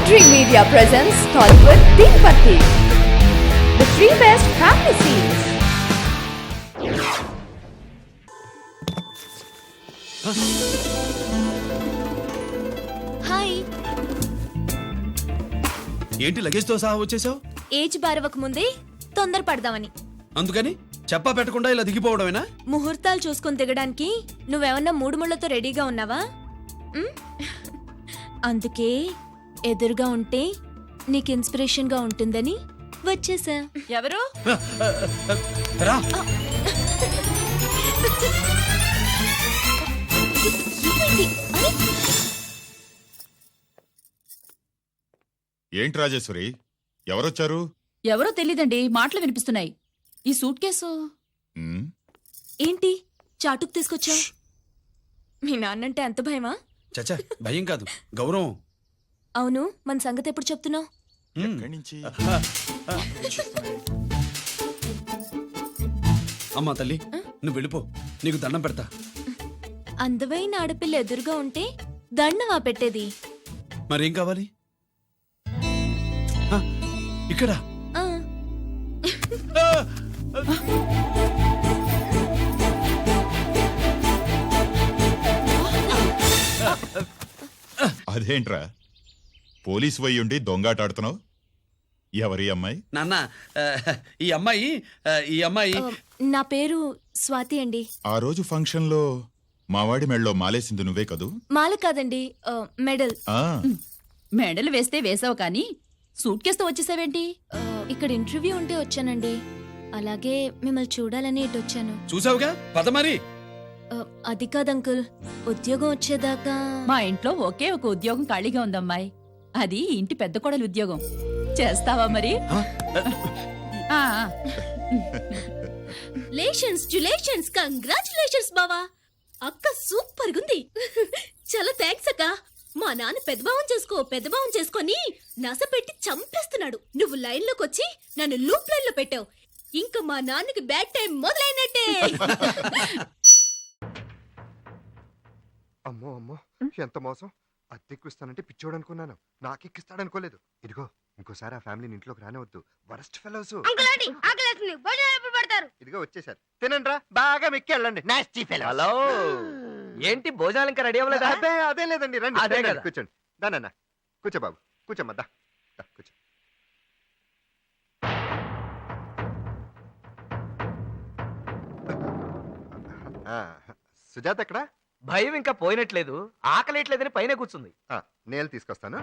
Dream Media presents Tollywood Tirupati, the three best family scenes. Hi. ఏంటి luggage తో సహా వచ్చేసావు? ఏజ్ బారవక ముందే తొందర పడదామని. అందుకని చెప్పా పెట్టకుండా ఇలా దిగిపోవడమేనా? ముహూర్తాలు చూసుకొని దిగడానికి నువ్వేమన్నా మూడు ముళ్ళతో రెడీగా ఉన్నావా? ఉమ్? అందుకే ఎదురుగా ఉంటే నీకు ఇన్స్పిరేషన్ గా ఉంటుందని వచ్చేసా. ఎవరు? రా. ఏంటి రాజేశ్వరి, ఎవరొచ్చారు? ఎవరో తెలీదండి, మాటలు వినిపిస్తున్నాయి. ఈ సూట్ కేసు ఏంటి చాటుకు తీసుకొచ్చా? మీ నాన్నంటే అంత భయమా? చచ్చా, భయం కాదు, గౌరవం. అవును, మన సంగతి ఎప్పుడు చెప్తున్నావు? ఎక్కడి నుంచి? అమ్మా తల్లి, నువ్వు వెళ్ళిపో, నీకు దండం పెడతా. అందమైన ఆడపిల్ల ఎదురుగా ఉంటే దండవా పెట్టేది? మరేం కావాలి? ఇక్కడ ఆ. అదేంట్రా, పోలీసు వయ్యుండి దొంగాటాడుతున్నావు? ఎవరి అమ్మాయి? నాన్న, ఈ అమ్మాయి నా పేరు స్వాతి అండి. ఆ రోజు ఫంక్షన్ లో మావాడి మెళ్ళలో మాలేసింది నువ్వే కదూ? మాల కాదండి, మెడల్. ఆ, మెడలు వేస్తే వేసావు కానీ సూట్ కేసుతో వచ్చేసావేంటి? ఇక్కడ ఇంటర్వ్యూ ఉంటే వచ్చానండి. అలాగే మిమ్మల్ని చూడాలని ఇటు వచ్చాను. చూసావుగా, పద మరి. అది కాదు అంకుల్, ఉద్యోగం వచ్చేదాకా. మా ఇంట్లో ఒకే ఒక ఉద్యోగం ఖాళీగా ఉందమ్మాయి, అది ఇంటి పెద్ద కోడలి ఉద్యోగం. చేస్తావా మరి? ఆ, లేషన్స్ కంగ్రాచులేషన్స్ బావా. అక్క సూపర్ గుంది. చాలా థ్యాంక్స్ అక్క. మా నాన్న పెద్దబావం చేసుకొని నస పెట్టి చంపేస్తున్నాడు. నువ్వు లైన్ లోకి వచ్చి నన్ను లూప్ లైన్ లో పెట్టావు. ఇంకా మా నాన్నకి బ్యాడ్ టైం మొదలైనట్టే. అమ్మో అమ్మో, ఎంత మోసం! అద్దెక్కిస్తానంటే పిచ్చోడు అనుకున్నాను, నాకెక్కిస్తాడనుకోలేదు. ఇదిగో, ఇంకోసారి ఆ ఫ్యామిలీని ఇంట్లోకి రానివద్దు. Worst fellows. ఇదిగో వచ్చేసారు, తినండి రా, బాగా మెక్కి వెళ్ళండి. Nasty fellows. హలో, ఏంటి భోజనాలు ఇంకా రెడీ అవ్వలేదా? అదే లేదండి, రండి అదే రండి, కదా. కూర్చోండి. దానన్నా కూర్చో బాబు, కూర్చోమ్మా, దా కూర్చో. సుజాత ఎక్కడా? భయం ఇంకా పోయినట్లేదు, ఆకలేట్లేదని పైన కూర్చుంది. నేలు తీసుకొస్తాను.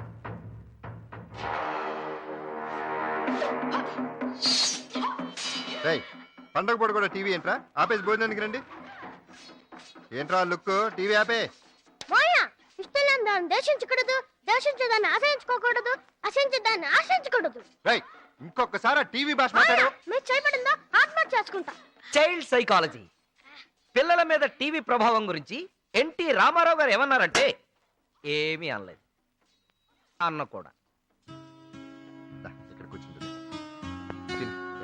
పండగ పూట కూడా టీవీ ఏంట్రా ఆపేసి భోజనానికి రండి. ఏంట్రా లుక్, టీవీ ఆపే. ఇంకొకసారి టీవీ భాష మాట్లాడు. చైల్డ్ సైకాలజీ, పిల్లల మీద టీవీ ప్రభావం గురించి ఎన్టీ రామారావు గారు ఏమన్నారంటే ఏమీ అనలేదు. అన్న కూడా. ఇక్కడ కూర్చుంటుంది,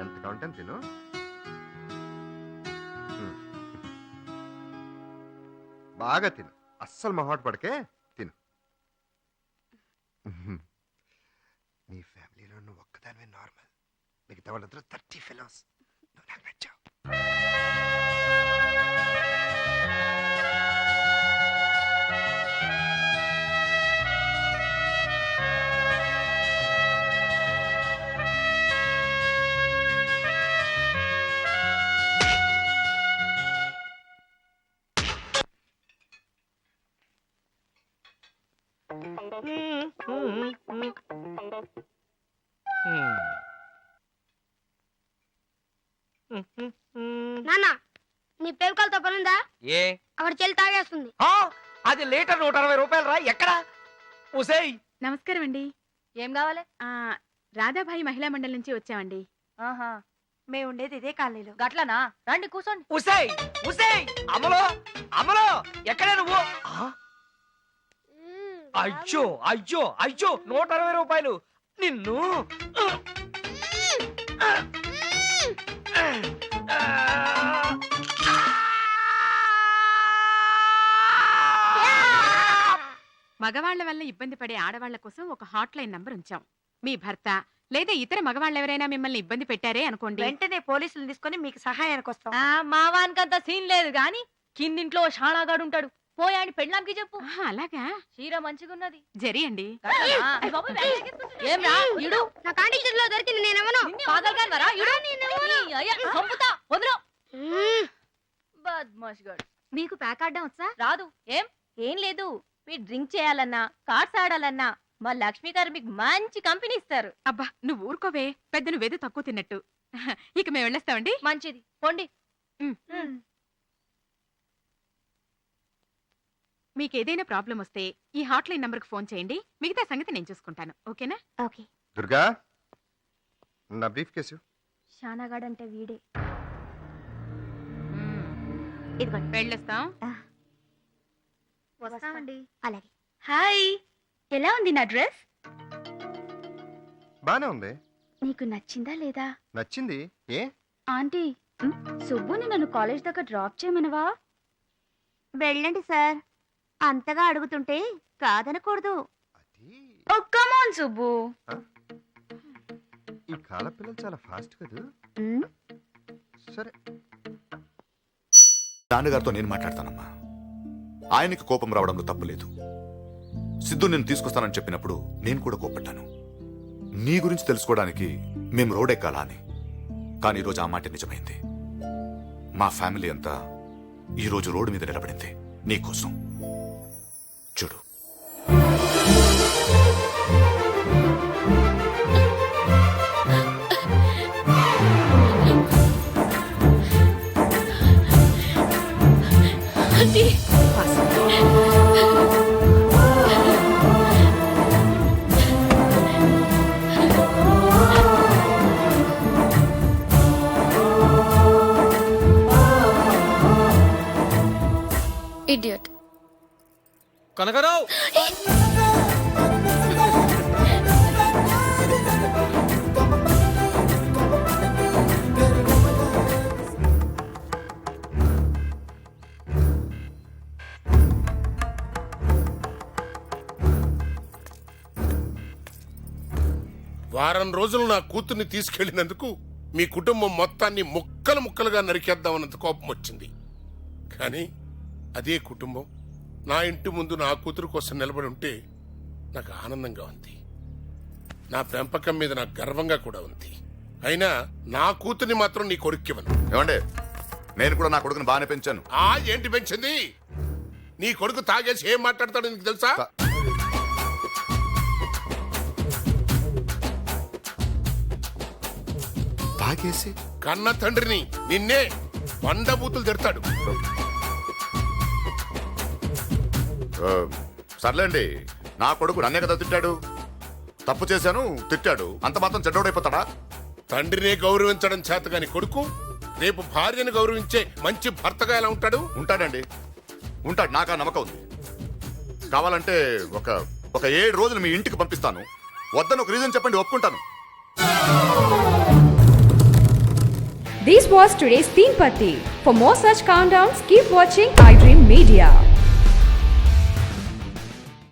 ఎంత కావాలంటే తిను. బాగా తిను, అస్సలు మొహాట పడకే, తిను. నీ ఫ్యామిలీలో నువ్వు ఒక్కదానివే నార్మల్, మిగతా వాళ్ళందరూ 30 ఫెలోస్. నువ్వు నాకు నచ్చావు. నానా, నీ పేరుకాలతో పనుందా? ఏ అక్కడ చెల్లి తాగేస్తుంది. అది లీటర్ 160 రూపాయలు రా. ఎక్కడ? ఉసేయ్, నమస్కారం అండి. ఏం కావాలి? రాధాబాయి మహిళా మండలి నుంచి వచ్చామండి. ఆహా, మేము ఉండేది ఇదే కాలనీలో. గట్లనా? రండి కూర్చోండి. ఉసేయ్, ఉసేయ్, అమలో, అమలో, ఎక్కడే నువ్వు? అయ్యో అయ్యో అయ్యో, 160 రూపాయలు. నిన్ను మగవాళ్ల వల్ల ఇబ్బంది పడే ఆడవాళ్ల కోసం ఒక హాట్ లైన్ నంబర్ ఉంచాం. మీ భర్త లేదా ఇతర మగవాళ్ళెవరైనా మిమ్మల్ని ఇబ్బంది పెట్టారే అనుకోండి, వెంటనే పోలీసులు తీసుకొని మీకు సహాయానికి వస్తాం. మా వానికంత సీన్ లేదు గాని కిందింట్లో షాణాగాడు ఉంటాడు. పోయాని పెళ్ళాంకి చెప్పు. ఆహా, అలాగా చీర మంచిగున్నది. జరి అండి. ఏం రా ఇడు నా కాండిషన్ లో దొరికింది, నేనేమను పాగల్గాని వరా ఇడు సంపుతా వదలు. బద్మాష్ గాడు. మీకు ప్యాక్ ఆడడం వచ్చా? రాదు. ఏం లేదు. మీరు డ్రింక్ చేయాలన్నా కార్డ్స్ ఆడాలన్నా మా లక్ష్మి గారు మీకు మంచి కంపెనీ ఇస్తారు. అబ్బా నువ్వు ఊరుకోవే, పెద్ద నువ్వేదో తక్కువ తిన్నట్టు. ఇక మేము వెళ్ళేస్తామండి. మంచిది పోండి. మీకు ఏదైనా ప్రాబ్లం వస్తే ఈ హాట్ లైన్ నంబర్కి ఫోన్ చేయండి, మిగతా సంగతి నేను చూసుకుంటాను. ఓకేనా? ఓకే. దుర్గా, నా బ్రీఫ్ కేసు. షానాగాడ్ అంటే వీడే. ఇదిగోండి, వెళ్ళొస్తాం. వస్తామండి. అలాగే. హాయ్, ఎలా ఉంది నా డ్రెస్? బానే ఉంది. నీకు నచ్చిందా లేదా? నచ్చింది. ఏ ఆంటీ, సుబ్బుని నన్ను కాలేజ్ దగ్గర డ్రాప్ చేయమనవా? వెళ్ళండి సార్, అంతగా అడుగుతుంటే కాదనకూడదు. అది కమాన్ సుబ్బు. ఈ కాల పిల్లలు చాలా ఫాస్ట్ కదా. సరే, నాన్నగారితో నేను మాట్లాడతానమ్మా. ఆయనకి కోపం రావడంలో తప్పులేదు. సిద్ధు నేను తీసుకొస్తానని చెప్పినప్పుడు నేను కూడా కోపడ్డాను. నీ గురించి తెలుసుకోవడానికి మేము రోడ్ ఎక్కాలా అని. కానీ ఈరోజు ఆ మాట నిజమైంది. మా ఫ్యామిలీ అంతా ఈరోజు రోడ్డు మీద నిలబడింది నీకోసం. చూడు, ఇడియట్. కనకరావు, వారం రోజులు నా కూతుర్ని తీసుకెళ్లినందుకు మీ కుటుంబం మొత్తాన్ని ముక్కలు ముక్కలుగా నరికేద్దామన్నంత కోపం వచ్చింది. కానీ అదే కుటుంబం నా ఇంటి ముందు నా కూతురు కోసం నిలబడి ఉంటే నాకు ఆనందంగా ఉంది. నా పెంపకం మీద నాకు గర్వంగా కూడా ఉంది. అయినా నా కూతుర్ని మాత్రం నీ కొడుక్కివ్వను. ఏమండే, నేను కూడా నా కొడుకుని బాగానే పెంచాను. ఏంటి పెంచింది? నీ కొడుకు తాగేసి ఏం మాట్లాడతాడో నీకు తెలుసా? తాగేసి కన్న తండ్రిని నిన్నే వండబూతులు తిడతాడు. సర్లేండి, నా కొడుకు నన్నే కదా తిట్టాడు. తప్పు చేశాను, తిట్టాడు, అంత మాత్రం చెడ్డోడైపోతాడా? తండ్రినే గౌరవించడం చేతగాని కొడుకు రేపు భార్యను గౌరవించే మంచి భర్తగా ఎలా ఉంటాడు? ఉంటాడండి, ఉంటాడు. నాకు ఆ నమ్మకం ఉంది. కావాలంటే ఒక 7 రోజులు మీ ఇంటికి పంపిస్తాను. వద్దని ఒక రీజన్ చెప్పండి, ఒప్పుకుంటాను. This was today's Teen Patti. For more such countdowns, keep watching iDream Media.